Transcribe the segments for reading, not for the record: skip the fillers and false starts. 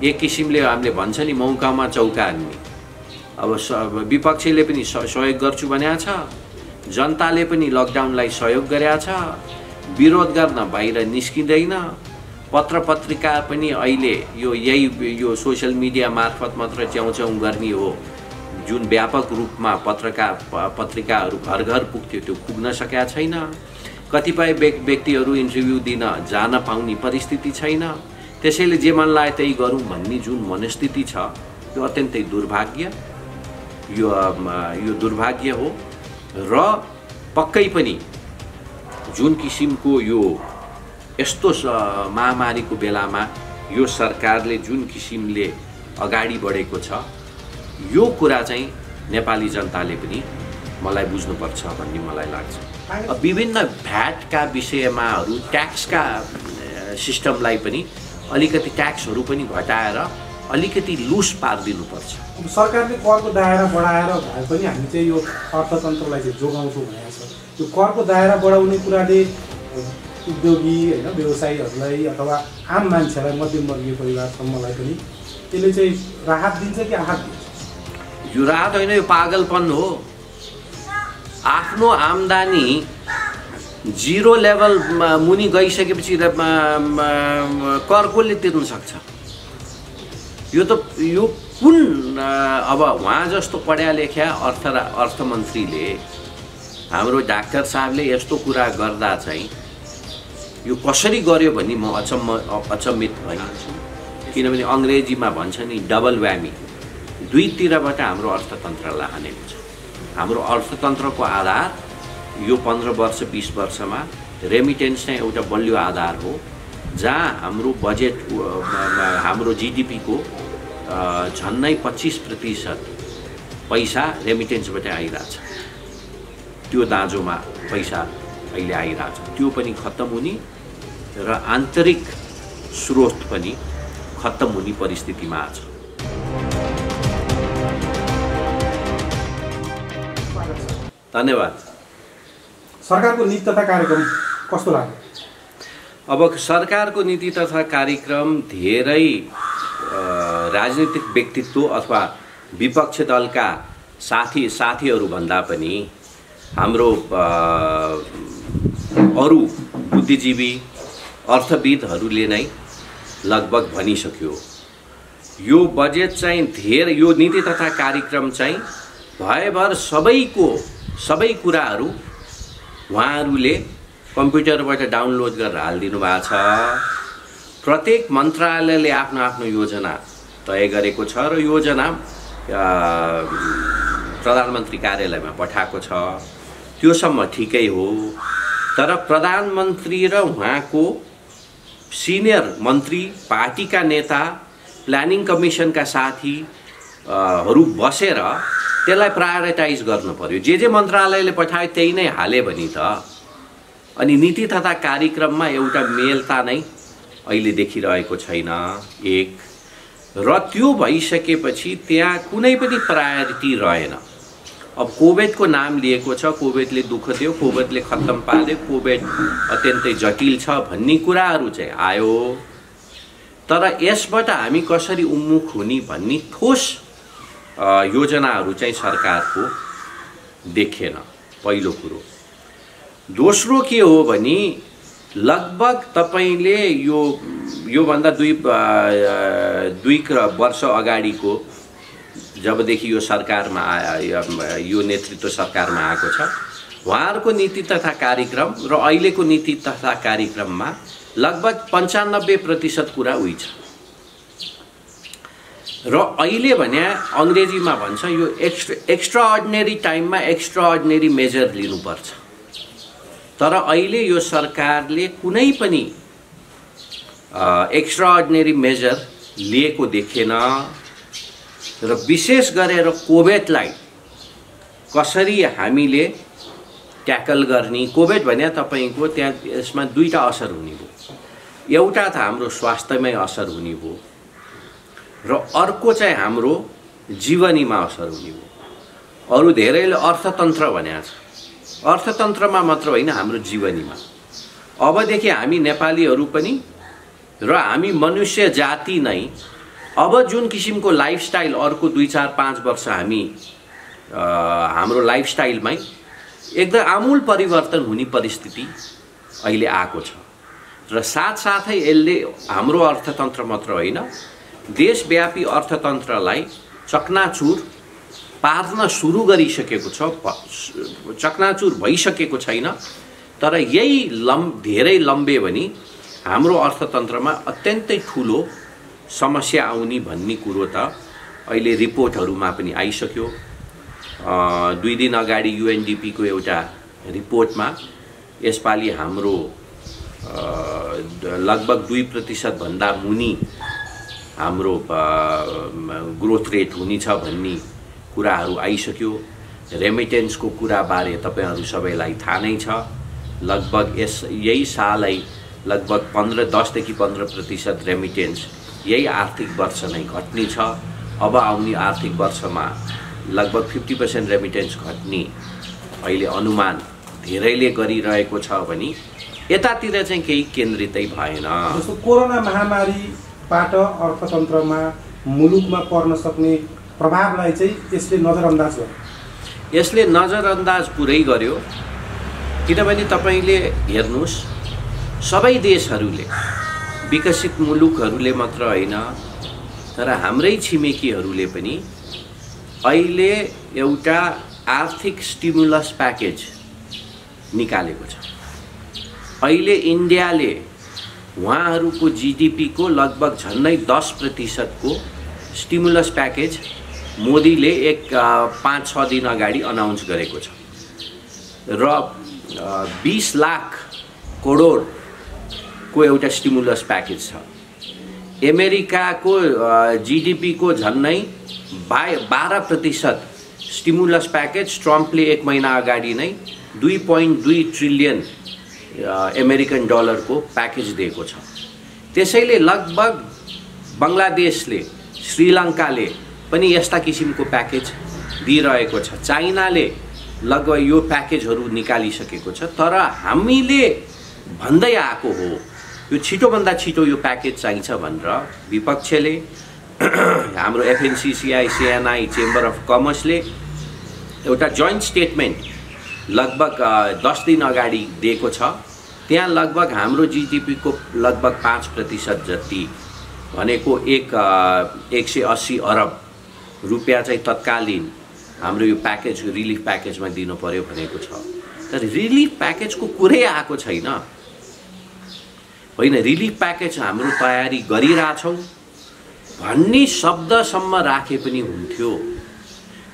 एक किसिमले हामीले भन्छ नि मौकामा चौका हान्ने। अब विपक्षीले पनि सहयोग गर्छु भनेको छ, जनताले पनि लकडाउनलाई सहयोग गरेको छ, विरोध गर्न बाहिर निस्किँदैन, पत्र पत्रिका पनि अहिले यो सोशल मिडिया मार्फत मात्र च्याउच्याउ गर्ने हो। जुन व्यापक रूपमा पत्रिकाहरू घर घर पुग्थ्यो त्यो पुग्न सकेका छैन। कतिपय व्यक्तिहरू इन्टरभ्यू दिन जान पाउने परिस्थिति छैन। त्यसैले जे मन लागे त्यही गरौँ भन्ने जुन मनस्थिति छ यो अत्यन्तै दुर्भाग्य, यो दुर्भाग्य हो। र पक्कै पनि जुन किसिमको यो यस्तो महामारीको बेलामा यो सरकारले जुन किसिमले अगाडि बढेको छ यो कुरा चाहिँ नेपाली जनताले पनि मलाई बुझ्नुपर्छ भन्ने मलाई लाग्छ। विभिन्न भ्याटका विषयमाहरू ट्याक्सका सिस्टमलाई पनि अलिकति ट्याक्सहरू पनि घटाएर अलिकति लुज पारिदिनुपर्छ। सरकारले करको दायरा बढाएर भए पनि हामी चाहिँ यो अर्थतन्त्रलाई चाहिँ जोगाउँछौँ भनेको छ। यो करको दायरा बढाउने कुराले उद्योगी होइन व्यवसायीहरूलाई अथवा आम मान्छेलाई मध्यमवर्गीय परिवारसम्मलाई पनि त्यसले चाहिँ राहत दिन्छ कि आहत दिन्छ? यो राहत होइन, यो पागलपन हो। आफ्नो आम्दानी जिरो लेभल मुनि गइसकेपछि कर कसले तिर्न सक्छ? यो कुन अब उहाँ जस्तो पढ्या लेख्या अर्थमन्त्रीले हाम्रो डाक्टर साहबले यस्तो कुरा गर्दा चाहिँ यो कसरी गर्यो भन्ने म अचम्मित भइन्छु। किनभने अङ्ग्रेजीमा भन्छ नि डबल व्यामी, दुईतिरबाट हाम्रो अर्थतन्त्रलाई हानेको छ। हाम्रो अर्थतन्त्रको आधार यो 15 वर्ष 20 वर्षमा रेमिटेन्स नै एउटा बलियो आधार हो, जहाँ हाम्रो बजेट हाम्रो जीडीपीको झन्नै 25% पैसा रेमिटेन्सबाट आइरहेछ। त्यो दाँजोमा पैसा अहिले आइरहेछ, त्यो पनि खत्तम हुने र आन्तरिक स्रोत पनि खत्तम हुने परिस्थितिमा छ। धन्यवाद। सरकारको नीति तथा कार्यक्रम कस्तो लाग्यो? अब सरकारको नीति तथा कार्यक्रम धेरै राजनीतिक व्यक्तित्व अथवा विपक्ष दलका साथीहरू भन्दा पनि हाम्रो अरू बुद्धिजीवी अर्थविदहरूले नै लगभग भनिसक्यो। यो बजेट चाहिँ धेरै, यो नीति तथा कार्यक्रम चाहिँ भयभर सबै कुराहरू उहाँहरूले कम्प्युटरबाट डाउनलोड गरेर हालिदिनु भएको छ। प्रत्येक मन्त्रालयले आफ्नो आफ्नो योजना तय गरेको छ र योजना प्रधानमन्त्री कार्यालयमा पठाएको छ। त्योसम्म ठिकै हो, तर प्रधानमन्त्री र उहाँको सिनियर मन्त्री, पार्टीका नेता, प्लानिङ कमिसनका साथीहरू बसेर त्यसलाई प्रायोरिटाइज गर्नु पर्यो। जे मन्त्रालयले पठायो त्यही नै हाले भने त अनि नीति तथा कार्यक्रममा एउटा मेलता नै अहिले देखिरहेको छैन एक। र त्यो भइसकेपछि त्यहाँ कुनै पनि प्रायोरिटी रहेन। अब कोभिडको नाम लिएको छ, कोभिडले दुःख दियो, कोभिडले खत्तम पार्यो, कोभिड अत्यन्तै जटिल छ भन्ने कुराहरू चाहिँ आयो, तर यसबाट हामी कसरी उन्मुख हुने भन्ने ठोस योजनाहरू चाहिँ सरकारको देखेन, पहिलो कुरो। दोस्रो के हो भने लगभग तपाईले योभन्दा दुई वर्ष अगाडिको जबदेखि यो सरकारमा यो नेतृत्व सरकारमा आएको छ, उहाँहरूको नीति तथा कार्यक्रम र अहिलेको नीति तथा कार्यक्रममा लगभग 95% कुरा उही छ। र अहिले भने अंग्रेजीमा भन्छ यो एक्स्ट्राअर्डिनरी टाइममा एक्स्ट्राअर्डिनरी मेजर लिनुपर्छ। तर अहिले यो सरकारले कुनै पनि एक्स्ट्राअर्डिनरी मेजर लिएको देखेन र विशेष गरेर कोभिडलाई कसरी हामीले ट्याकल गर्ने। कोभिड भने तपाईको त्यहाँ यसमा दुईटा असर हुने भयो। एउटा त हाम्रो स्वास्थ्यमै असर हुने भयो र अर्को चाहिँ हाम्रो जीवनीमा असर हुने भयो। अरु धेरैले अर्थतन्त्र भनेको छ, अर्थतन्त्रमा मात्र होइन हाम्रो जीवनीमा। अबदेखि हामी नेपालीहरू पनि र हामी मनुष्य जाति नै अब जुन किसिमको लाइफस्टाइल अर्को 2, 4, 5 वर्ष हामी हाम्रो लाइफस्टाइलमै एकदम आमूल परिवर्तन हुने परिस्थिति अहिले आएको छ र साथसाथै यसले हाम्रो अर्थतन्त्र मात्र होइन देशव्यापी अर्थतन्त्रलाई चकनाचुर पार्न सुरु गरिसकेको छ। चकनाचुर भइसकेको छैन तर यही धेरै लम्बे भने हाम्रो अर्थतन्त्रमा अत्यन्तै ठुलो समस्या आउने भन्ने कुरो त अहिले रिपोर्टहरूमा पनि आइसक्यो। 2 दिन अगाडि UNDP को एउटा रिपोर्टमा यसपालि हाम्रो लगभग 2% भन्दा मुनि हाम्रो ग्रोथ रेट हुनेछ भन्ने कुराहरू आइसक्यो। रेमिटेन्सको कुरा बारे तपाईहरु सबैलाई थाहा नै छ। लगभग यही सालै लगभग 10 देखि 15% रेमिटेन्स यही आर्थिक वर्ष नै घट्ने छ। अब आउने आर्थिक वर्षमा लगभग 50% रेमिटेन्स घट्ने अहिले अनुमान धेरैले गरिरहेको छ भने यतातिर चाहिँ केही केन्द्रितै भएन। जस्तो कोरोना महामारीबाट अर्थतन्त्रमा मुलुकमा पर्न सक्ने प्रभावलाई चाहिँ यसले नजरअन्दाज गर्यो। यसले नजरअन्दाज पुरै गर्यो किनभने तपाईले हेर्नुस् सबै देशहरूले विकसित मुलुकहरूले मात्र हैन तर हाम्रै छिमेकीहरूले पनि अहिले एउटा आर्थिक स्टिमुलस प्याकेज निकालेको छ। अहिले इन्डियाले उहाँहरूको जीडीपी को लगभग झन्डै 10% को स्टिमुलस प्याकेज मोदीले 5-6 दिन अगाडि अनाउन्स गरेको छ र 20 लाख करोड को एउटा स्टिमुलस प्याकेज छ। अमेरिकाको जीडीपी को झन्डै 12% स्टिमुलस प्याकेज ट्रम्पले 1 महिना अगाडि नै 2.2 ट्रिलियन अमेरिकन डलर को प्याकेज दिएको छ। त्यसैले लगभग बंगलादेशले श्रीलङ्काले पनि यस्ता किसिमको प्याकेज दिइरहेको छ। चाइनाले लगभग यो प्याकेजहरू निकालिसकेको छ तर हामीले भन्दै आएको हो यो छिटो भन्दा छिटो यो प्याकेज चाहिन्छ भनेर विपक्षले हाम्रो FNCCI, CNI, चेम्बर अफ कमर्सले एउटा जोइन्ट स्टेटमेन्ट लगभग 10 दिन अगाडि दिएको छ। त्यहाँ लगभग हाम्रो जीडीपी को लगभग 5% जति भनेको 180 अरब रुपैयाँ चाहिँ तत्कालीन हाम्रो यो प्याकेज रिलिफ प्याकेजमा दिनु पर्यो भनेको छ। तर रिलिफ प्याकेजको कुरै आएको छैन। होइन रिलिफ प्याकेज हाम्रो तयारी गरिरहेछौं भन्ने शब्दसम्म राखे पनि हुन्थ्यो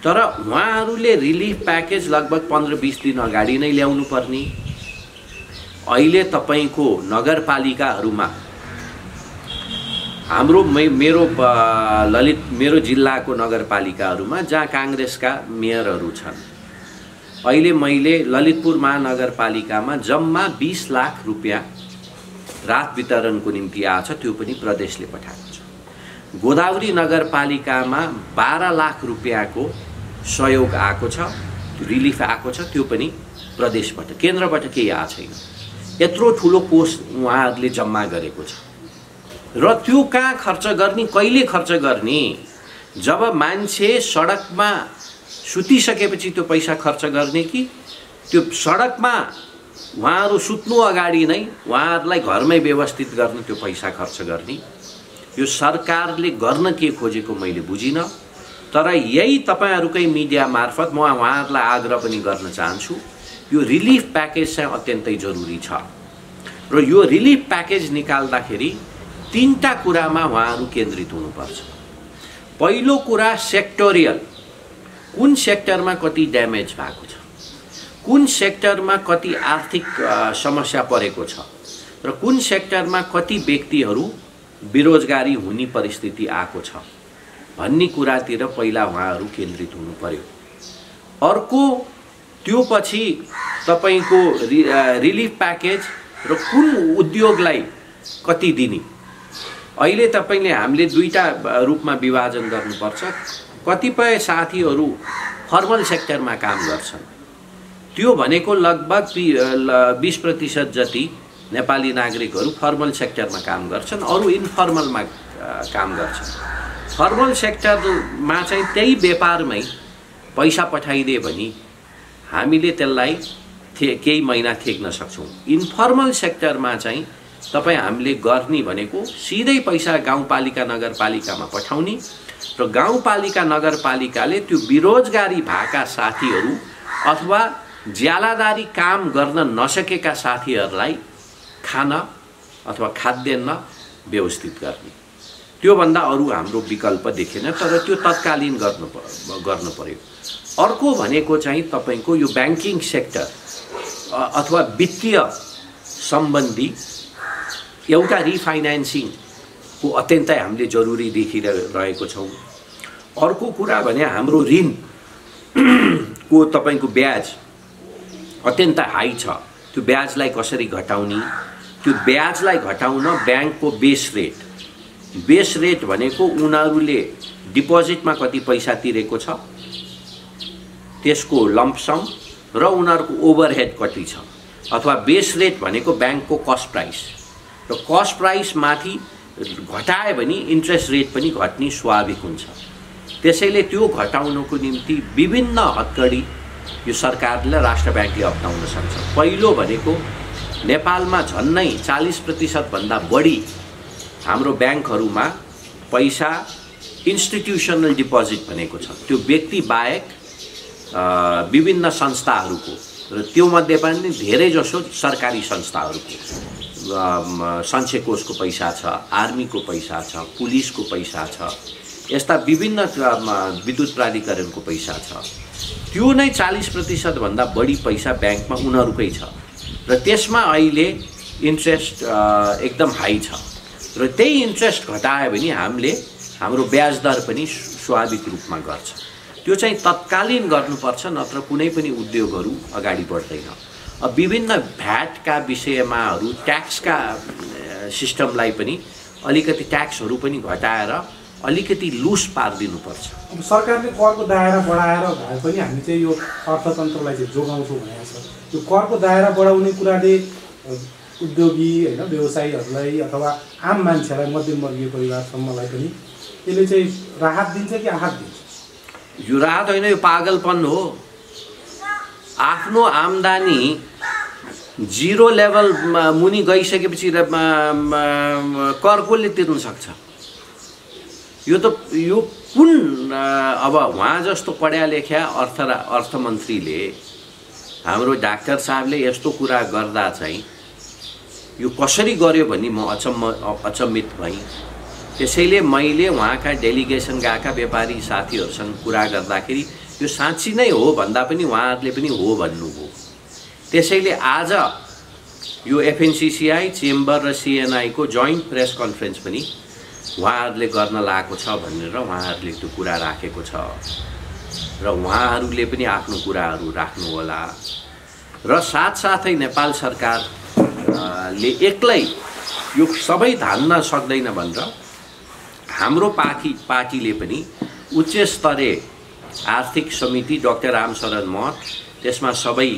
तर उहाँहरूले रिलिफ प्याकेज लगभग 15-20 दिन अगाडि नै ल्याउनु पर्ने। अहिले तपाईको नगरपालिकाहरूमा हाम्रो मेरो जिल्लाको नगरपालिकाहरूमा जहाँ कांग्रेसका मेयरहरू छन् अहिले मैले ललितपुर महानगरपालिकामा जम्मा 20 लाख रुपैयाँ रात वितरणको निम्ति आछ त्यो पनि प्रदेशले पठाएको छ। गोदावरी नगरपालिकामा 12 लाख रुपैयाँको सहयोग आएको छ रिलिफ आएको छ त्यो पनि प्रदेशबाट केन्द्रबाट केही आएको छैन। यत्रो ठुलो कोष उहाँहरूले जम्मा गरेको छ र त्यो कहाँ खर्च गर्ने कहिले खर्च गर्ने जब मान्छे सडकमा सुतिसकेपछि त्यो पैसा खर्च गर्ने कि त्यो सडकमा उहाँहरू सुत्नु अगाडि नै उहाँहरूलाई घरमै व्यवस्थित गर्न त्यो पैसा खर्च गर्ने। यो सरकारले गर्न के खोजेको मैले बुझिन तर यही तपाईहरुकै मिडिया मार्फत म उहाँहरूलाई आग्रह पनि गर्न चाहन्छु यो रिलिफ प्याकेज चाहिँ अत्यन्तै जरुरी छ र यो रिलिफ प्याकेज निकाल्दाखेरि 3टा कुरामा उहाँहरू केन्द्रित हुनुपर्छ। पहिलो कुरा सेक्टोरियल कुन सेक्टरमा कति ड्यामेज भएको छ कुन सेक्टरमा कति आर्थिक समस्या परेको छ र कुन सेक्टरमा कति व्यक्तिहरू बेरोजगारी हुने परिस्थिति आएको छ भन्ने कुरातिर पहिला उहाँहरू केन्द्रित हुनु पर्यो। अर्को त्यो पछि तपाईको रिलिफ प्याकेज र कुन उद्योगलाई कति दिने अहिले तपाईले हामीले 2टा रूपमा विभाजन गर्नुपर्छ। कतिपय साथीहरू फर्मल सेक्टरमा काम गर्छन् त्यो भनेको लगभग 20% जति नेपाली नागरिकहरू फर्मल सेक्टरमा काम गर्छन् अरु इन्फर्मलमा काम गर्छन् फर्मल सेक्टरमा चाहिँ त्यही व्यापारमै पैसा पठाइदिए भने हामीले त्यसलाई केही महिना थेक्न सक्छौँ। इन्फर्मल सेक्टरमा चाहिँ तपाईँ हामीले गर्ने भनेको सिधै पैसा गाउँपालिका नगरपालिकामा पठाउने र गाउँपालिका नगरपालिकाले त्यो बेरोजगारी भएका साथीहरू अथवा ज्यालादारी काम गर्न नसकेका साथीहरूलाई खाना अथवा खाद्यान्न व्यवस्थित गर्ने। त्योभन्दा अरू हाम्रो विकल्प देखेन, तर त्यो तत्कालीन गर्नु पर्यो। अर्को भनेको चाहिँ तपाईँको यो ब्याङ्किङ सेक्टर अथवा वित्तीय सम्बन्धी एउटा रिफाइनेन्सिङको अत्यन्तै हामीले जरुरी देखिरहेको छौँ। अर्को कुरा भने हाम्रो ऋणको तपाईँको ब्याज अत्यन्त हाई छ। त्यो ब्याजलाई कसरी घटाउने, त्यो ब्याजलाई घटाउन ब्याङ्कको बेस रेट भनेको उनीहरूले डिपोजिटमा कति पैसा तिरेको छ त्यसको लम्पसम र उनीहरूको ओभरहेड कति छ, अथवा बेस रेट भनेको ब्याङ्कको कस्ट प्राइस, र कस्ट प्राइस माथि घटाए भने इन्ट्रेस्ट रेट पनि घट्ने स्वाभाविक हुन्छ। त्यसैले त्यो घटाउनको निम्ति विभिन्न हतकडी यो सरकारले राष्ट्र ब्याङ्कले अपनाउन सक्छ। पहिलो भनेको नेपालमा झन्नै 40% भन्दा बढी हाम्रो ब्याङ्कहरूमा पैसा इन्स्टिट्युसनल डिपोजिट भनेको छ। त्यो व्यक्ति बाहेक विभिन्न संस्थाहरूको, र त्योमध्ये पनि धेरैजसो सरकारी संस्थाहरूको, सञ्चय कोषको पैसा छ, आर्मीको पैसा छ, पुलिसको पैसा छ, यस्ता विभिन्न विद्युत प्राधिकरणको पैसा छ। त्यो नै 40% भन्दा बढी पैसा ब्याङ्कमा उनीहरूकै छ, र त्यसमा अहिले इन्ट्रेस्ट एकदम हाई छ। र त्यही इन्ट्रेस्ट घटायो भने हाम्रो ब्याज दर पनि स्वाभाविक रूपमा गर्छ। त्यो चाहिँ तत्कालीन गर्नुपर्छ, नत्र कुनै पनि उद्योगहरू अगाडि बढ्दैन। विभिन्न भ्याटका विषयमाहरू, ट्याक्सका सिस्टमलाई पनि अलिकति ट्याक्सहरू पनि घटाएर अलिकति लुज पारिदिनुपर्छ। अब सरकारले करको दायरा बढाएर भए पनि हामी चाहिँ यो अर्थतन्त्रलाई चाहिँ जोगाउँछौँ भनेको छ। यो करको दायरा बढाउने कुराले उद्योगी होइन व्यवसायीहरूलाई अथवा आम मान्छेलाई, मध्यमवर्गीय परिवारसम्मलाई पनि यसले चाहिँ राहत दिन्छ कि आहत दिन्छ? यो राहत होइन, यो पागलपन हो। आफ्नो आम्दानी जिरो लेभल मुनि गइसकेपछि कर कसले तिर्न सक्छ? यो कुन अब उहाँ जस्तो पढ्या लेख्या अर्थमन्त्रीले, हाम्रो डाक्टर साहबले यस्तो कुरा गर्दा चाहिँ यो कसरी गर्यो भन्ने म अचम्मित भएँ। त्यसैले मैले उहाँका डेलिगेसन गएका व्यापारी साथीहरूसँग कुरा गर्दाखेरि यो साँच्ची नै हो भन्दा पनि उहाँहरूले पनि हो भन्नुभयो। त्यसैले आज यो एफएनसीसीआई, चेम्बर र सिएनआईको जोइन्ट प्रेस कन्फरेन्स पनि उहाँहरूले गर्न लागेको छ भनेर उहाँहरूले त्यो कुरा राखेको छ, र उहाँहरूले पनि आफ्नो कुराहरू राख्नु होला। र साथसाथै नेपाल सरकारले एक्लै यो सबै धान्न सक्दैन भनेर हाम्रो पार्टीले पनि उच्च स्तरीय आर्थिक समिति डाक्टर रामशरण मठ, त्यसमा सबै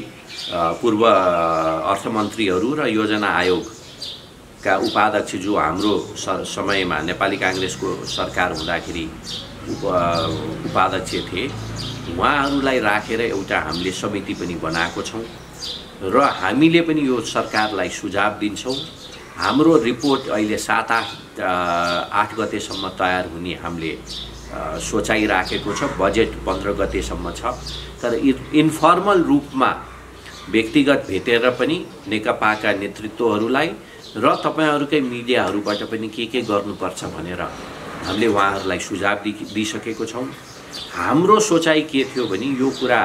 पूर्व अर्थमन्त्रीहरू र योजना आयोगका उपाध्यक्ष जो हाम्रो समयमा नेपाली काङ्ग्रेसको सरकार हुँदाखेरि उपाध्यक्ष थिए, उहाँहरूलाई राखेर एउटा हामीले समिति पनि बनाएको छौँ, र हामीले पनि यो सरकारलाई सुझाव दिन्छौँ। हाम्रो रिपोर्ट अहिले 7-8 गतेसम्म तयार हुने हामीले सोचाइराखेको छ। बजेट 15 गतेसम्म छ, तर इन्फर्मल रूपमा व्यक्तिगत भेटेर पनि नेकपाका नेतृत्वहरूलाई र तपाईहरुकै मिडियाहरूबाट पनि के गर्नुपर्छ भनेर हामीले उहाँहरूलाई सुझाव दिइसकेको छौं। हाम्रो सोचाइ के थियो भने यो कुरा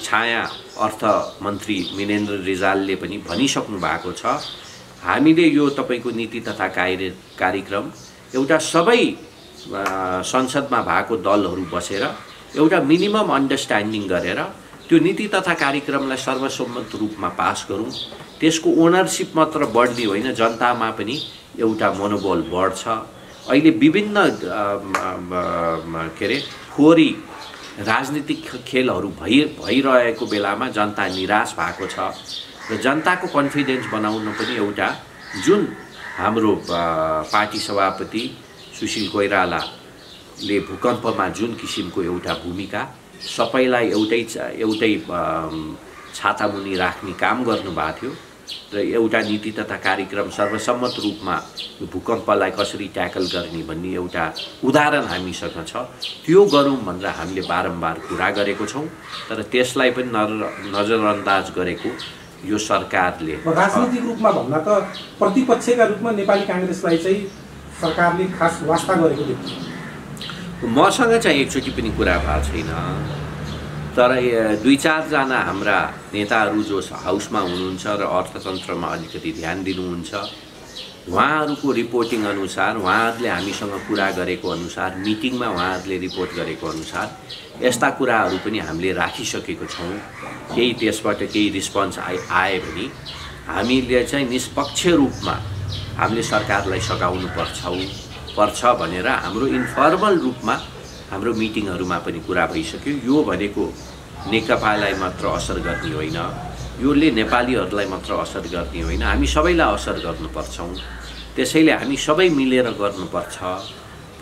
छाया अर्थ मन्त्री मिनेन्द्र रिजालले पनि भनिसक्नु भएको छ। हामीले यो तपाईको नीति तथा कार्यक्रम एउटा सबै संसदमा भएको दलहरू बसेर एउटा मिनिमम अन्डरस्ट्यान्डिङ गरेर त्यो नीति तथा कार्यक्रमलाई सर्वसम्मत रूपमा पास गरौं। त्यसको ओनरशिप मात्र बढ्दै होइन, जनतामा पनि एउटा मनोबल बढ्छ। अहिले विभिन्न फोहोरी राजनीतिक खेलहरू भइरहेको बेलामा जनता निराश भएको छ र जनताको कन्फिडेन्स बनाउन पनि एउटा जुन हाम्रो पार्टी सभापति सुशील कोइरालाले भूकम्पमा जुन किसिमको एउटा भूमिका सबैलाई एउटै छातामुनि राख्ने काम गर्नुभएको थियो र एउटा नीति तथा कार्यक्रम सर्वसम्मत रूपमा यो भूकम्पलाई कसरी ट्याकल गर्ने भन्ने एउटा उदाहरण हामीसँग छ। त्यो गरौँ भनेर हामीले बारम्बार कुरा गरेको छौँ, तर त्यसलाई पनि नजरअन्दाज गरेको यो सरकारले। राजनीतिक रूपमा भन्दा त प्रतिपक्षका रूपमा नेपाली कांग्रेसलाई चाहिँ सरकारले खास वास्ता गरेको देखिन्छ। मसँग चाहिँ एकचोटि पनि कुरा भएको छैन, तर 2-4 जना हाम्रा नेताहरू जो हाउसमा हुनुहुन्छ र अर्थतन्त्रमा अलिकति ध्यान दिनुहुन्छ, उहाँहरूको रिपोर्टिङ अनुसार, उहाँहरूले हामीसँग कुरा गरेको अनुसार, मिटिङमा उहाँहरूले रिपोर्ट गरेको अनुसार यस्ता कुराहरू पनि हामीले राखिसकेको छौँ। केही त्यसबाट केही रिस्पोन्स आए भने हामीले चाहिँ निष्पक्ष रूपमा हामीले सरकारलाई सघाउनु पर्छ भनेर हाम्रो इन्फर्मल रूपमा हाम्रो मिटिङहरूमा पनि कुरा भइसक्यो। यो भनेको नेकपालाई मात्र असर गर्ने होइन, योले नेपालीहरूलाई मात्र असर गर्ने होइन, हामी सबैलाई असर गर्नुपर्छौँ। त्यसैले हामी सबै मिलेर गर्नुपर्छ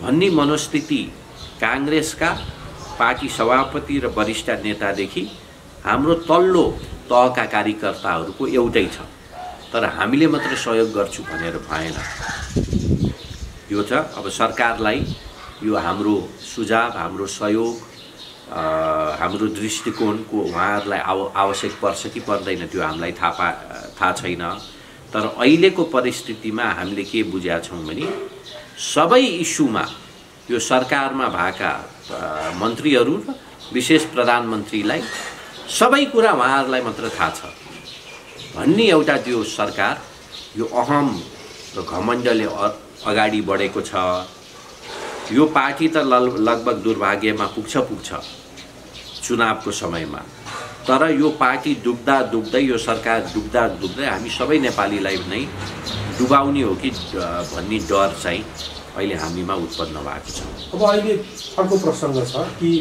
भन्ने मनोस्थिति कांग्रेसका पार्टी सभापति र वरिष्ठ नेतादेखि हाम्रो तल्लो तहका कार्यकर्ताहरूको एउटै छ, तर हामीले मात्र सहयोग गर्छु भनेर भएन। यो छ अब सरकारलाई यो हाम्रो सुझाव, हाम्रो सहयोग, हाम्रो दृष्टिकोणको उहाँहरूलाई आवश्यक पर्छ कि पर्दैन त्यो हामीलाई थाहा छैन। तर अहिलेको परिस्थितिमा हामीले के बुझेका छौँ भने सबै इस्युमा यो सरकारमा भएका मन्त्रीहरू विशेष प्रधानमन्त्रीलाई सबै कुरा उहाँहरूलाई मात्र थाहा छ भन्ने एउटा त्यो सरकार यो अहम र घमण्डले अगाडि बढेको छ। यो पार्टी त लगभग दुर्भाग्यमा पुग्छ चुनावको समयमा, तर यो पार्टी डुब्दै यो सरकार डुब्दै हामी सबै नेपालीलाई नै डुबाउने हो कि भन्ने डर चाहिँ अहिले हामीमा उत्पन्न भएको छ। अब अहिले अर्को प्रसङ्ग छ कि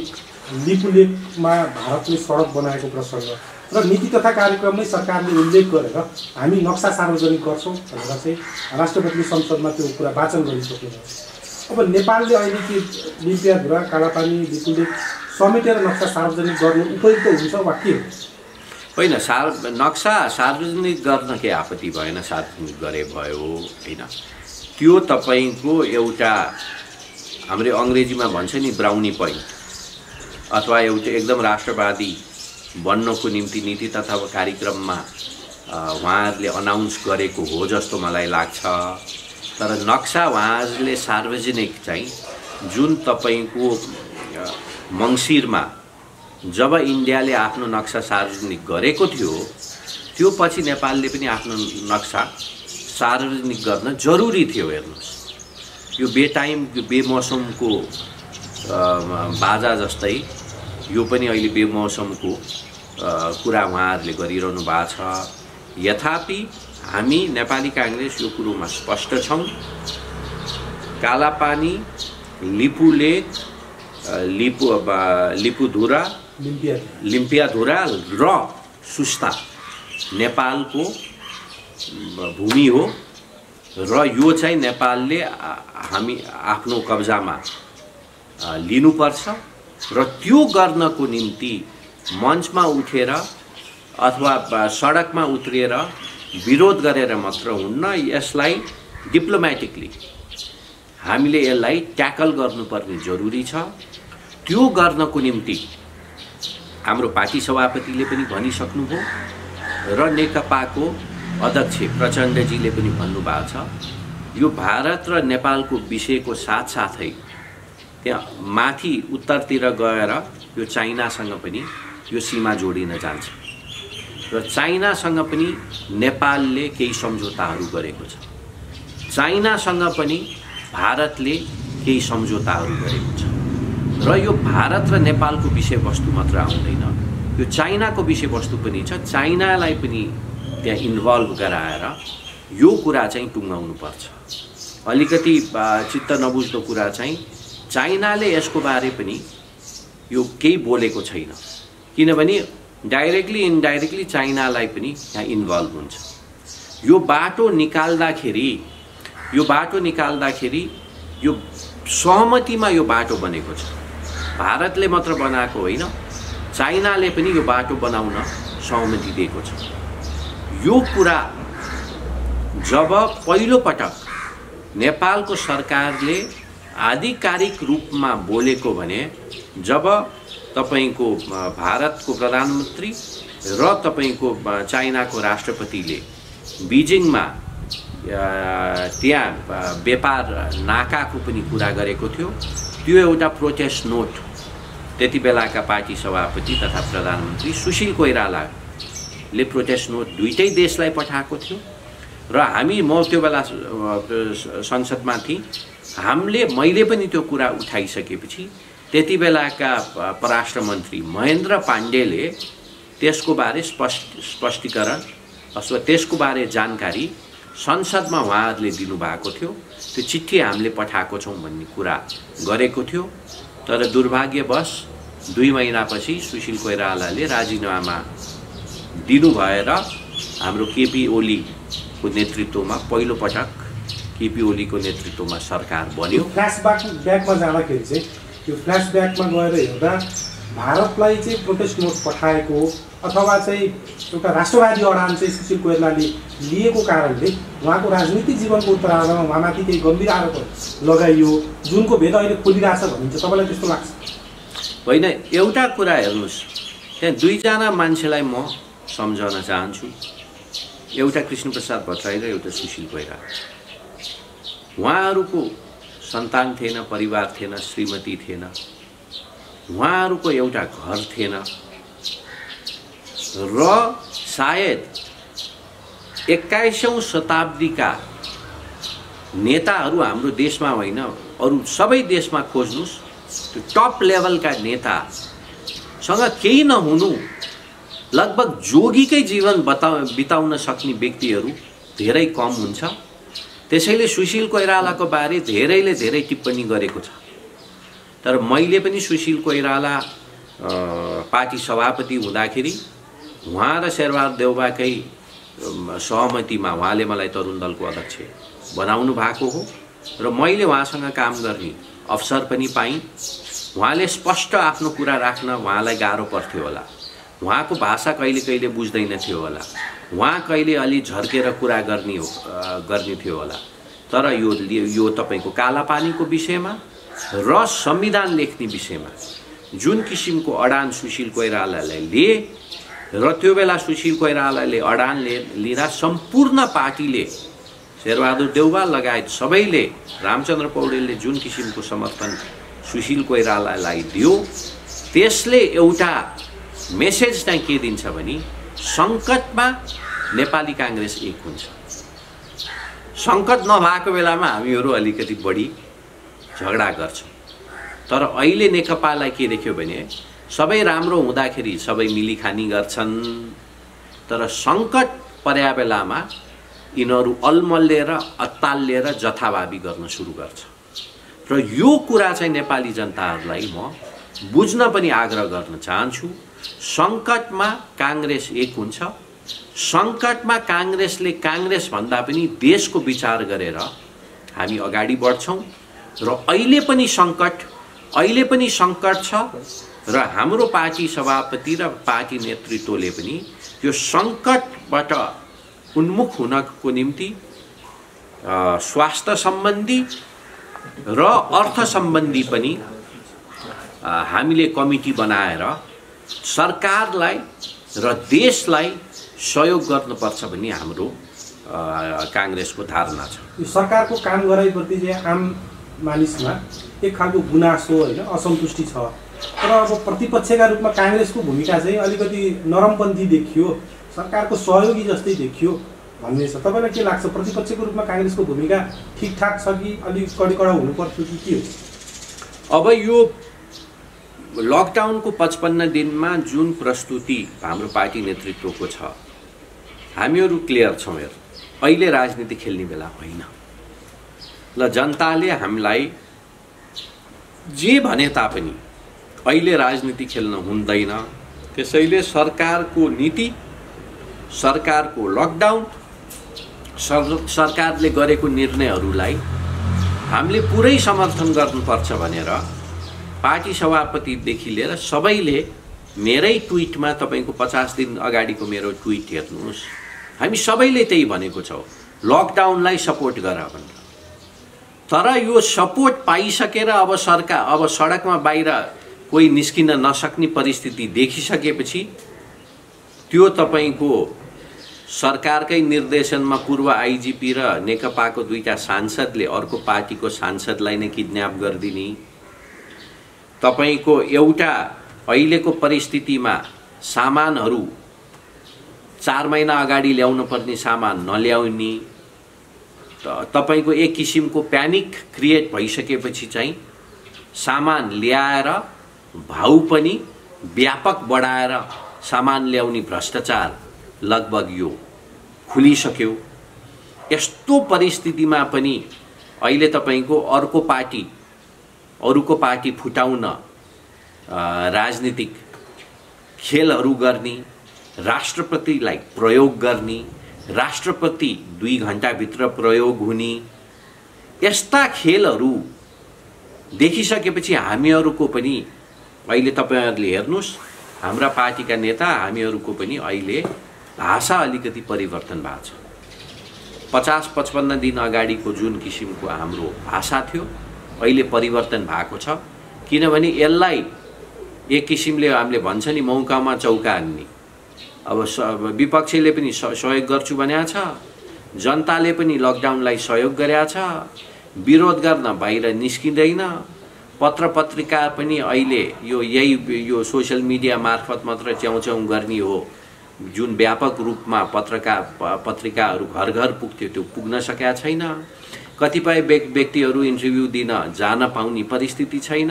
लिपुलेकमा भारतले सडक बनाएको प्रसङ्ग र नीति तथा कार्यक्रममै सरकारले उल्लेख गरेर हामी नक्सा सार्वजनिक गर्छौँ भनेर चाहिँ राष्ट्रपतिले संसदमा त्यो कुरा वाचन गरिसक्नु छ। अब नेपालले अहिले के लिम्पियाधुरा, कालापानी, लिपुलेक समेटेर नक्सा सार्वजनिक गर्नु उपयुक्त हुन्छ वा के हो? होइन, नक्सा सार्वजनिक गर्न के आपत्ति भएन, सार्वजनिक गरे भयो होइन। त्यो तपाईको एउटा हाम्रो अङ्ग्रेजीमा भन्छ नि ब्राउनी पोइन्ट, अथवा एउटा एकदम राष्ट्रवादी बन्नको निम्ति नीति तथा कार्यक्रममा उहाँहरूले अनाउन्स गरेको हो जस्तो मलाई लाग्छ। तर नक्सा उहाँहरूले सार्वजनिक चाहिँ जुन तपाईको मङ्सिरमा जब इन्डियाले आफ्नो नक्सा सार्वजनिक गरेको थियो, त्यो पछि नेपालले पनि आफ्नो नक्सा सार्वजनिक गर्न जरुरी थियो। हेर्नुहोस्, यो बेटाइम बेमौसमको बाजा जस्तै यो पनि अहिले बेमौसमको कुरा उहाँहरूले गरिरहनु भएको छ। यथापि हामी नेपाली कांग्रेस यो कुरोमा स्पष्ट छौँ, कालापानी, लिपुलेक, लिपुधुरा, लिम्पियाधुरा र सुस्ता नेपालको भूमि हो र यो चाहिँ नेपालले हामी आफ्नो कब्जामा लिनुपर्छ र त्यो गर्नको निम्ति मञ्चमा उठेर अथवा सडकमा उत्रिएर विरोध गरेर मात्र हुन्न, यसलाई डिप्लोमेटिकली हामीले यसलाई ट्याकल गर्नुपर्ने जरुरी छ। त्यो गर्नको निम्ति हाम्रो पार्टी सभापतिले पनि भनिसक्नुभयो र नेकपाको अध्यक्ष प्रचण्डजीले पनि भन्नुभएको छ। यो भारत र नेपालको विषयको साथसाथै त्यहाँ माथि उत्तरतिर गएर यो चाइनासँग पनि यो सीमा जोडिन जान्छ र चाइनासँग पनि नेपालले केही सम्झौताहरू गरेको छ, चाइनासँग पनि भारतले केही सम्झौताहरू गरेको छ र यो भारत र नेपालको विषयवस्तु मात्र आउँदैन, यो चाइनाको विषयवस्तु पनि छ। चाइनालाई पनि त्यहाँ इन्भल्भ गराएर यो कुरा चाहिँ टुङ्गाउनु पर्छ। अलिकति चित्त नबुझ्दो कुरा चाहिँ चाइनाले यसको बारे पनि यो केही बोलेको छैन, किनभने डाइरेक्टली इनडाइरेक्टली चाइनालाई पनि यहाँ इन्भल्भ हुन्छ। यो बाटो निकाल्दाखेरि यो सहमतिमा यो बाटो बनेको छ। भारतले मात्र बनाएको होइन, चाइनाले पनि यो बाटो बनाउन सहमति दिएको छ। यो कुरा जब पहिलो पटक नेपालको सरकारले आधिकारिक रूपमा बोलेको भने, जब तपाईको भारतको प्रधानमन्त्री र तपाईको चाइनाको राष्ट्रपतिले बीजिङमा त्यहाँ व्यापार नाकाको पनि कुरा गरेको थियो, त्यो एउटा प्रोटेस्ट नोट त्यति बेलाका पार्टी सभापति तथा प्रधानमन्त्री सुशील कोइरालाले प्रोटेस्ट नोट दुईटै देशलाई पठाएको थियो। र म त्यो बेला संसदमा थिएँ, मैले पनि त्यो कुरा उठाइसकेपछि त्यति बेलाका परराष्ट्र मन्त्री महेन्द्र पाण्डेले त्यसको बारे स्पष्टीकरण अथवा त्यसको बारे जानकारी संसदमा उहाँहरूले दिनुभएको थियो। त्यो चिठी हामीले पठाएको छौँ भन्ने कुरा गरेको थियो। तर दुर्भाग्यवश 2 महिनापछि सुशील कोइरालाले राजीनामा दिनुभएर हाम्रो केपी ओलीको नेतृत्वमा पहिलो पटक केपी ओलीको नेतृत्वमा सरकार बन्यो। फ्ल्यासब्याकमा जाँदाखेरि चाहिँ त्यो फ्ल्यासब्याकमा गएर हेर्दा भारतलाई चाहिँ प्रोटेस्ट नोट पठाएको अथवा चाहिँ एउटा राष्ट्रवादी अडान चाहिँ सुशील कोइरालाले लिएको कारणले उहाँको राजनीतिक जीवनको उत्तरार्धमा उहाँमाथि केही गम्भीर आरोप लगाइयो, जुनको भेद अहिले खोलिरहेछ भनिन्छ। तपाईँलाई त्यस्तो लाग्छ? होइन, एउटा कुरा हेर्नुहोस्, त्यहाँ दुईजना मान्छेलाई म सम्झाउन चाहन्छु। एउटा कृष्णप्रसाद भट्टराई र एउटा सुशील कोइराला। उहाँहरूको सन्तान थिएन, परिवार थिएन, श्रीमती थिएन, उहाँहरूको एउटा घर थिएन र सायद 21औं शताब्दीका नेताहरू हाम्रो देशमा होइन, अरू सबै देशमा खोज्नुस्, त्यो टप लेभलका नेतासँग केही नहुनु, लगभग जोगीकै जीवन बिताउन सक्ने व्यक्तिहरू धेरै कम हुन्छ। त्यसैले सुशील कोइरालाको बारे धेरैले धेरै टिप्पणी गरेको छ। तर मैले पनि सुशील कोइराला पार्टी सभापति हुँदाखेरि उहाँ र शेरबहादुर देउवाकै सहमतिमा उहाँले मलाई तरुण दलको अध्यक्ष बनाउनु भएको हो र मैले उहाँसँग काम गर्ने अवसर पनि पाएँ। उहाँले स्पष्ट आफ्नो कुरा राख्न उहाँलाई गाह्रो पर्थ्यो होला, उहाँको भाषा कहिले कहिले बुझ्दैन थियो होला, उहाँ कहिले अलि झर्केर कुरा गर्ने थियो होला। तर यो तपाईको कालापानीको विषयमा र संविधान लेख्ने विषयमा जुन किसिमको अडान सुशील कोइरालाले लिए र त्यो बेला सुशील कोइरालाले अडान लिँदा सम्पूर्ण पार्टीले, शेरबहादुर देउवा लगायत सबैले, रामचन्द्र पौडेलले जुन किसिमको समर्थन सुशील कोइरालालाई दियो, त्यसले एउटा मेसेज चाहिँ के दिन्छ भने सङ्कटमा नेपाली काङ्ग्रेस एक हुन्छ। सङ्कट नभएको बेलामा हामीहरू अलिकति बढी झगडा गर्छौँ। तर अहिले नेकपालाई के देख्यो भने सबै राम्रो हुँदाखेरि सबै मिलिखानी गर्छन्, तर सङ्कट पर्या बेलामा यिनीहरू अलमल्लिएर अत्तालिएर जथाभावी गर्न सुरु गर्छ। र यो कुरा चाहिँ नेपाली जनताहरूलाई म बुझ्न पनि आग्रह गर्न चाहन्छु। सङ्कटमा काङ्ग्रेस एक हुन्छ। सङ्कटमा काङ्ग्रेसले काङ्ग्रेस भन्दा पनि देशको विचार गरेर हामी अगाडि बढ्छौँ। र अहिले पनि सङ्कट छ र हाम्रो पार्टी सभापति र पार्टी नेतृत्वले पनि यो सङ्कटबाट उन्मुख हुनको निम्ति स्वास्थ्य सम्बन्धी र अर्थ सम्बन्धी पनि हामीले कमिटी बनाएर सरकारलाई र देशलाई सहयोग गर्नुपर्छ भन्ने हाम्रो काङ्ग्रेसको धारणा छ। यो सरकारको काम गराइप्रति चाहिँ आम मानिसमा एक खालको गुनासो होइन, असन्तुष्टि छ। तर अब प्रतिपक्षका रूपमा काङ्ग्रेसको भूमिका चाहिँ अलिकति नरमपन्थी देखियो, सरकारको सहयोगी जस्तै देखियो भन्ने छ। तपाईँलाई के लाग्छ, प्रतिपक्षको रूपमा काङ्ग्रेसको भूमिका ठिकठाक छ कि अलिक कडा हुनुपर्थ्यो कि के हो? अब यो लकडाउनको 55 दिनमा जुन प्रस्तुति हाम्रो पार्टी नेतृत्वको छ, हामीहरू क्लियर छौँ। अहिले राजनीति खेल्ने बेला होइन। ल, जनताले हामीलाई जे भने तापनि अहिले राजनीति खेल्न हुँदैन। त्यसैले सरकारको नीति, सरकारको लकडाउन, सरकारले गरेको निर्णयहरूलाई हामीले पुरै समर्थन गर्नुपर्छ भनेर पार्टी सभापतिदेखि लिएर सबैले मेरै ट्विटमा तपाईको 50 दिन अगाडिको मेरो ट्विट हेर्नुहोस्, हामी सबैले त्यही भनेको छौँ, लकडाउनलाई सपोर्ट गर भनेर। तर यो सपोर्ट पाइसकेर अब सडकमा बाहिर कोही निस्किन नसक्ने परिस्थिति देखिसकेपछि त्यो तपाईको सरकारकै निर्देशनमा पूर्व आइजिपी र नेकपाको दुईटा सांसदले अर्को पार्टीको सांसदलाई नै किडन्याप गरिदिने, तपाईको एउटा अहिलेको परिस्थितिमा सामानहरू 4 महिना अगाडि ल्याउनु पर्ने सामान नल्याउने, तपाईको एक किसिमको प्यानिक क्रिएट भइसकेपछि चाहिँ सामान ल्याएर भाउ पनि व्यापक बढाएर सामान ल्याउने भ्रष्टाचार लगभग यो खुलिसक्यो। यस्तो परिस्थितिमा पनि अहिले तपाईको अरूको पार्टी फुटाउन राजनीतिक खेलहरू गर्ने, राष्ट्रपतिलाई प्रयोग गर्ने, राष्ट्रपति 2 घण्टाभित्र प्रयोग हुने, यस्ता खेलहरू देखिसकेपछि हामीहरूको पनि अहिले तपाईहरुले हेर्नुस्, हाम्रा पार्टीका नेता हामीहरूको पनि अहिले भाषा अलिकति परिवर्तन भएको छ। 50-55 दिन अगाडिको जुन किसिमको हाम्रो भाषा थियो अहिले परिवर्तन भएको छ, किनभने यसलाई एक किसिमले हामीले भन्छ नि मौकामा चौका हान्ने। अब विपक्षीले पनि सहयोग गर्छु भनेको छ, जनताले पनि लकडाउनलाई सहयोग गरेको छ, विरोध गर्न बाहिर निस्किँदैन, पत्र पत्रिका पनि अहिले यो सोशल मिडिया मार्फत मात्र च्याउच्याउ गर्ने हो, जुन व्यापक रूपमा पत्रिकाहरू घर घर पुग्थ्यो त्यो पुग्न सकेका छैन। कतिपय व्यक्तिहरू इन्टरभ्यू दिन जान पाउने परिस्थिति छैन।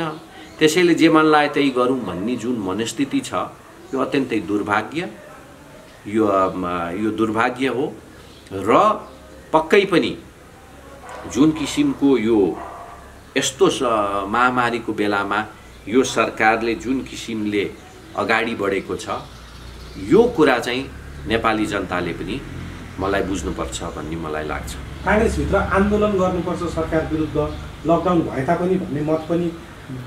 त्यसैले जे मन लाग्यो त्यही गरौँ भन्ने जुन मनस्थिति छ यो अत्यन्तै दुर्भाग्य, यो दुर्भाग्य हो। र पक्कै पनि जुन किसिमको यो यस्तो महामारीको बेलामा यो सरकारले जुन किसिमले अगाडि बढेको छ यो कुरा चाहिँ नेपाली जनताले पनि मलाई बुझ्नुपर्छ भन्ने मलाई लाग्छ। कांग्रेसभित्र आन्दोलन गर्नुपर्छ सरकार विरुद्ध लकडाउन भए तापनि भन्ने मत पनि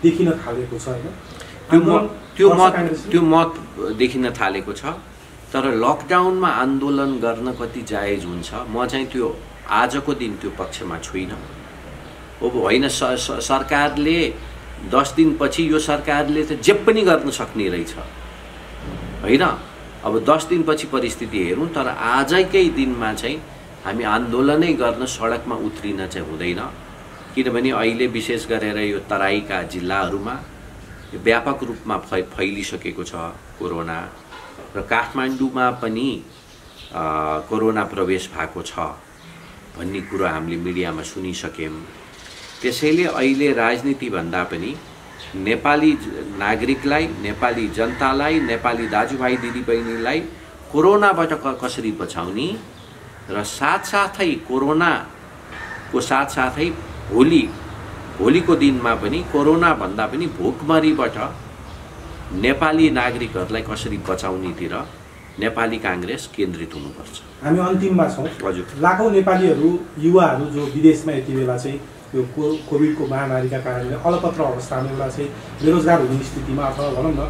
देखिन थालेको छ हैन? त्यो मत देखिन थालेको छ। तर लकडाउनमा आन्दोलन गर्न कति जायज हुन्छ म चाहिँ त्यो आजको दिन त्यो पक्षमा छुइनँ। अब होइन, सरकारले 10 दिनपछि यो सरकारले त जे पनि गर्न सक्ने रहेछ हैन। अब 10 दिनपछि परिस्थिति हेरौँ, तर आजकै दिनमा चाहिँ हामी आन्दोलनै गर्न सडकमा उत्रिन चाहिँ हुँदैन, किनभने अहिले विशेष गरेर यो तराईका जिल्लाहरूमा व्यापक रूपमा फैलिसकेको छ कोरोना, र काठमाडौँमा पनि कोरोना प्रवेश भएको छ भन्ने कुरा हामीले मिडियामा सुनिसक्यौँ। त्यसैले अहिले राजनीति भन्दा पनि नेपाली नागरिकलाई, नेपाली जनतालाई, नेपाली दाजुभाइ दिदीबहिनीलाई कोरोनाबाट कसरी बचाउने र साथसाथै कोरोनाको साथसाथै भोलिको दिनमा पनि कोरोना भन्दा पनि भोकमरीबाट नेपाली नागरिकहरूलाई कसरी बचाउनेतिर नेपाली कांग्रेस केन्द्रित हुनुपर्छ। हामी अन्तिममा छौँ। हजुर, लाखौं नेपालीहरू, युवाहरू जो विदेशमा यति बेला चाहिँ यो कोभिडको महामारीका कारणले अलपत्र अवस्थामा एउटा चाहिँ बेरोजगार हुने स्थितिमा अथवा भनौँ न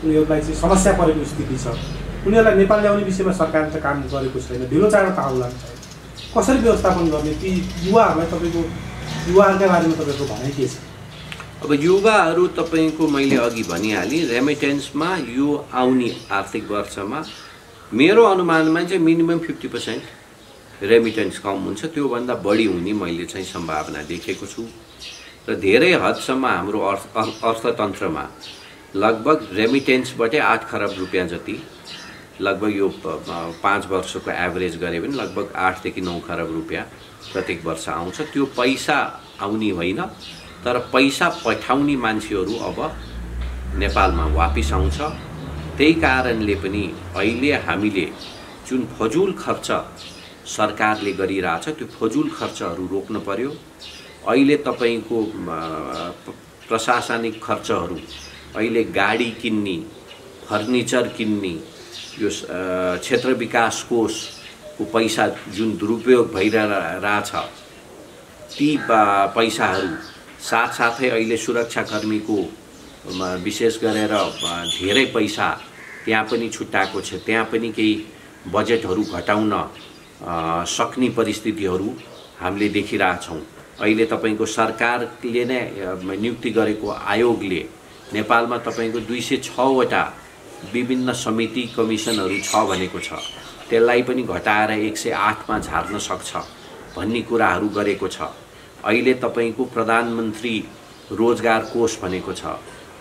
उनीहरूलाई चाहिँ समस्या परेको स्थिति छ, उनीहरूलाई नेपाल ल्याउने विषयमा सरकारले त काम गरेको छैन, ढिलो चाँडो त आउला, कसरी व्यवस्थापन गर्ने ती युवाहरूलाई? तपाईँको युवाहरूका बारेमा तपाईँको भनाइ के छ? अब युवाहरू तपाईको मैले अघि भनिहालेँ, रेमिटेन्समा यो आउने आर्थिक वर्षमा मेरो अनुमानमा चाहिँ मिनिमम 50% रेमिटेन्स कम हुन्छ, त्योभन्दा बढी हुने मैले चाहिँ सम्भावना देखेको छु। र धेरै हदसम्म हाम्रो अर्थतन्त्रमा लगभग रेमिटेन्सबाटै 8 खरब रुपियाँ जति, लगभग यो 5 वर्षको एभरेज गरे भने लगभग 8 देखि 9 खरब रुपियाँ प्रत्येक वर्ष आउँछ। त्यो पैसा आउने होइन, तर पैसा पठाउने मान्छेहरू अब नेपालमा वापिस आउँछ। त्यही कारणले पनि अहिले हामीले जुन फजुल खर्च सरकारले गरिरहेछ त्यो फजुल खर्चहरू रोक्न पर्यो। अहिले तपाईको प्रशासनिक खर्चहरू, अहिले गाडी किन्ने, फर्निचर किन्ने, यो क्षेत्र विकास कोषको पैसा जुन दुरुपयोग भइरहेछ ती पैसाहरू साथसाथै अहिले सुरक्षाकर्मीको विशेष गरेर धेरै पैसा त्यहाँ पनि छुट्याएको छ, त्यहाँ पनि केही बजेटहरू घटाउन सक्ने परिस्थितिहरू हामीले देखिरहेछौँ। अहिले तपाईँको सरकारले नै नियुक्ति गरेको आयोगले नेपालमा तपाईँको 206 वटा विभिन्न समिति कमिसनहरू छ भनेको छ, त्यसलाई पनि घटाएर 108 मा झार्न सक्छ भन्ने कुराहरू गरेको छ। अहिले तपाईँको प्रधानमन्त्री रोजगार कोष भनेको छ,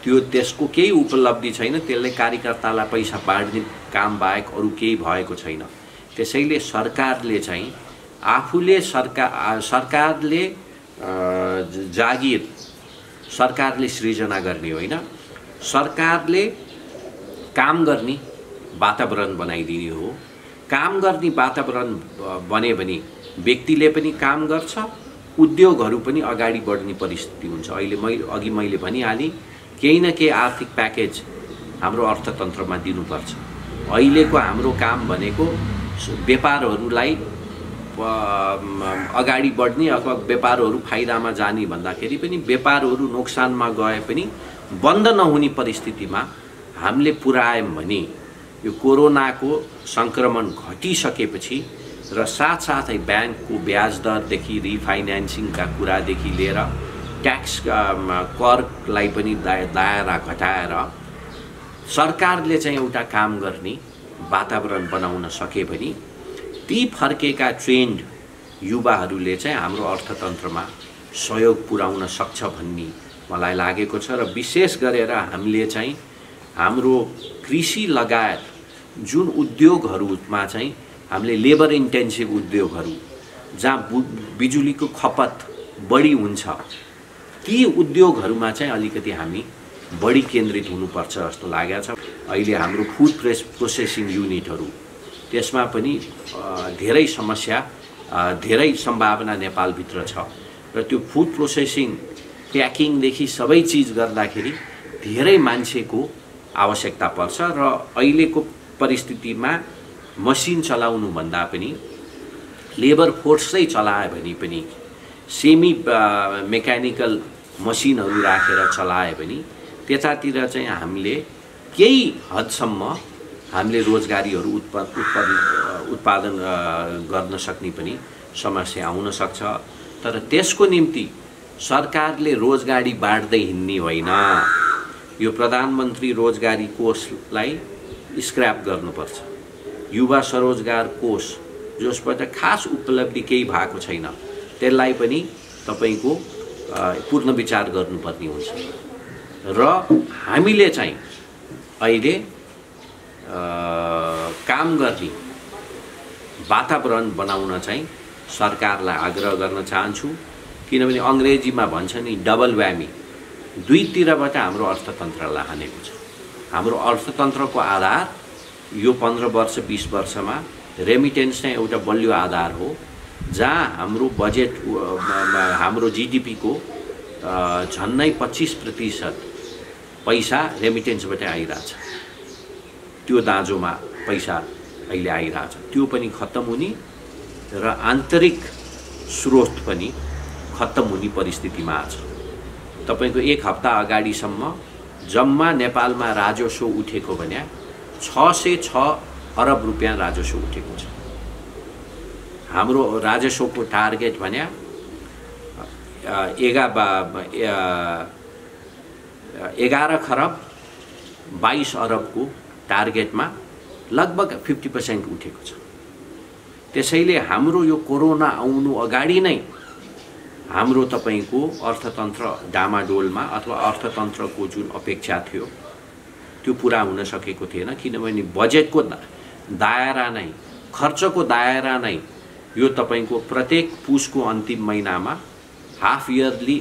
त्यसको केही उपलब्धि छैन, त्यसले कार्यकर्तालाई पैसा बाँड्ने काम बाहेक अरू केही भएको छैन। त्यसैले सरकारले चाहिँ आफूले सरकारले जागिर सरकारले सृजना गर्ने होइन, सरकारले काम गर्ने वातावरण बनाइदिने हो। काम गर्ने वातावरण बने भने व्यक्तिले पनि काम गर्छ, उद्योगहरू पनि अगाडि बढ्ने परिस्थिति हुन्छ। अहिले मैले भनिहालेँ, केही न केही आर्थिक प्याकेज हाम्रो अर्थतन्त्रमा दिनुपर्छ। अहिलेको हाम्रो काम भनेको व्यापारहरूलाई अगाडि बढ्ने अथवा व्यापारहरू फाइदामा जाने भन्दाखेरि पनि व्यापारहरू नोक्सानमा गए पनि बन्द नहुने परिस्थितिमा हामीले पुर्यायौँ भने यो कोरोनाको सङ्क्रमण घटिसकेपछि र साथसाथै ब्याङ्कको ब्याज दरदेखि रिफाइनेन्सिङका कुरादेखि लिएर ट्याक्स करलाई पनि दायरा घटाएर सरकारले चाहिँ एउटा काम गर्ने वातावरण बनाउन सके भने ती फर्केका ट्रेन्ड युवाहरूले चाहिँ हाम्रो अर्थतन्त्रमा सहयोग पुर्याउन सक्छ भन्ने मलाई लागेको छ। र विशेष गरेर हामीले चाहिँ हाम्रो कृषि लगायत जुन उद्योगहरूमा चाहिँ हामीले लेबर इन्टेन्सिभ उद्योगहरू जहाँ बिजुलीको खपत बढी हुन्छ ती उद्योगहरूमा चाहिँ अलिकति हामी बढी केन्द्रित हुनुपर्छ जस्तो लागेको छ। अहिले हाम्रो फुड प्रोसेसिङ युनिटहरू त्यसमा पनि धेरै समस्या धेरै सम्भावना नेपालभित्र छ र त्यो फुड प्रोसेसिङ प्याकिङदेखि सबै चिज गर्दाखेरि धेरै मान्छेको आवश्यकता पर्छ र अहिलेको परिस्थितिमा मसिन चलाउनु भन्दा पनि लेबर फोर्सै चलायो भने पनि सेमी मेकानिकल मसिनहरू राखेर चलायो भने त्यतातिर चाहिँ हामीले केही हदसम्म हामीले रोजगारीहरू उत्पादन गर्न सक्ने पनि समस्या आउन सक्छ। तर त्यसको निम्ति सरकारले रोजगारी बाँड्दै हिँड्ने होइन, यो प्रधानमन्त्री रोजगारी कोषलाई स्क्रैप गर्नुपर्छ। युवा स्वरोजगार कोष जसबाट खास उपलब्धि केही भएको छैन त्यसलाई पनि तपाईको पूर्ण विचार गर्नुपर्ने हुन्छ र हामीले चाहिँ अहिले काम गर्ने वातावरण बनाउन चाहिँ सरकारलाई आग्रह गर्न चाहन्छु। किनभने अङ्ग्रेजीमा भन्छ नि डबल व्यामी, दुईतिरबाट हाम्रो अर्थतन्त्रलाई हानेको छ। हाम्रो अर्थतन्त्रको आधार यो 15 वर्ष 20 वर्षमा रेमिटेन्स चाहिँ एउटा बलियो आधार हो, जहाँ हाम्रो बजेट हाम्रो जीडीपीको झन्नै 25% पैसा रेमिटेन्सबाट आइरहेछ। त्यो दाँजोमा पैसा अहिले आइरहेछ, त्यो पनि खत्तम हुने र आन्तरिक स्रोत पनि खत्तम हुने परिस्थितिमा छ। तपाईको एक हप्ता अगाडिसम्म जम्मा नेपालमा राजस्व उठेको भने 606 अरब रुपियाँ राजस्व उठेको छ। हाम्रो राजस्वको टार्गेट भने 11 खरब 22 अरबको टार्गेटमा लगभग 50% उठेको छ। त्यसैले हाम्रो यो कोरोना आउनु अगाडि नै हाम्रो तपाईको अर्थतन्त्र डामाडोलमा अथवा अर्थतन्त्रको जुन अपेक्षा थियो त्यो पुरा हुन सकेको थिएन। किनभने बजेटको दायरा नै, खर्चको दायरा नै यो तपाईको प्रत्येक पुसको अन्तिम महिनामा हाफ इयरली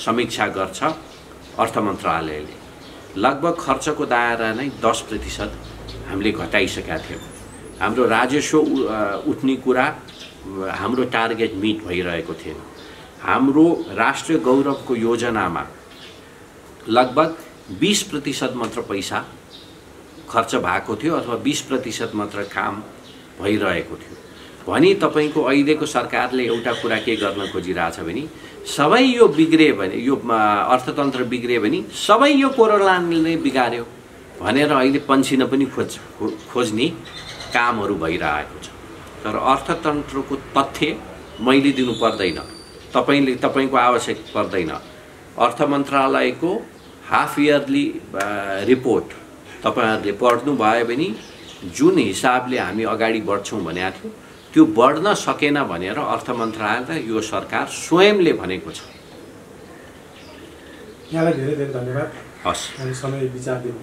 समीक्षा गर्छ अर्थ मन्त्रालयले। लगभग खर्चको दायरा नै 10% हामीले घटाइसकेका थियौँ। हाम्रो राजस्व उठ्ने कुरा हाम्रो टार्गेट मिट भइरहेको थिएन। हाम्रो राष्ट्रिय गौरवको योजनामा लगभग 20% मात्र पैसा खर्च भएको थियो अथवा 20% मात्र काम भइरहेको थियो। भनी तपाईको अहिलेको सरकारले एउटा कुरा के गर्न खोजिरहेछ भने सबै यो बिग्रियो भने यो अर्थतन्त्र बिग्रियो भने सबै यो कोरोनाले बिगार्यो भनेर अहिले पन्छिन पनि खोज्ने कामहरू भइरहेको छ। तर अर्थतन्त्रको तथ्य मैले दिनु पर्दैन, तपाईको आवश्यक पर्दैन। अर्थ मन्त्रालयको हाफ इयरली रिपोर्ट तपाईहरुले पढ्नु भयो भने जुन हिसाबले हामी अगाडि बढ्छौं भनेको थियो त्यो बढ्न सकेन भनेर अर्थ मन्त्रालय र यो सरकार स्वयंले भनेको छ। यहाँलाई धेरै धेरै धन्यवाद। हस्, हामी समय विचार दिनु।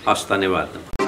हस्, धन्यवाद।